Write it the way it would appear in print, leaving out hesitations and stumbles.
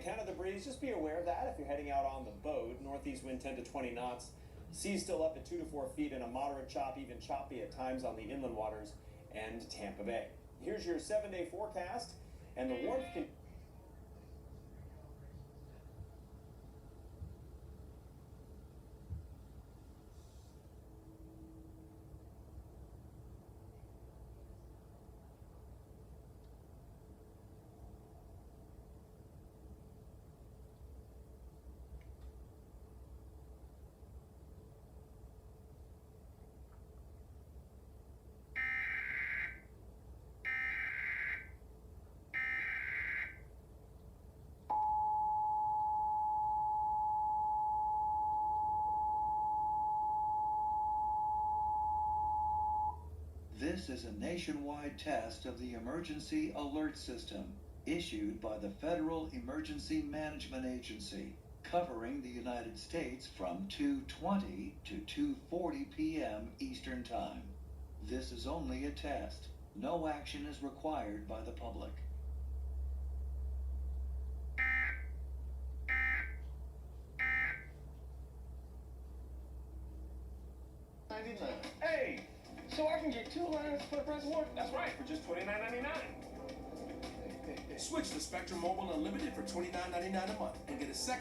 account of the breeze, just be aware of that if you're heading out on the boat. Northeast wind 10 to 20 knots. Seas still up at 2 to 4 feet and a moderate chop, even choppy at times on the inland waters and Tampa Bay. Here's your 7-day forecast, and the warmth can... This is a nationwide test of the Emergency Alert System issued by the Federal Emergency Management Agency, covering the United States from 2:20 to 2:40 p.m. Eastern Time. This is only a test. No action is required by the public. Hey, so I can get 2 lines for the price of 1? That's right, for just $29.99. Switch to Spectrum Mobile Unlimited for $29.99 a month and get a second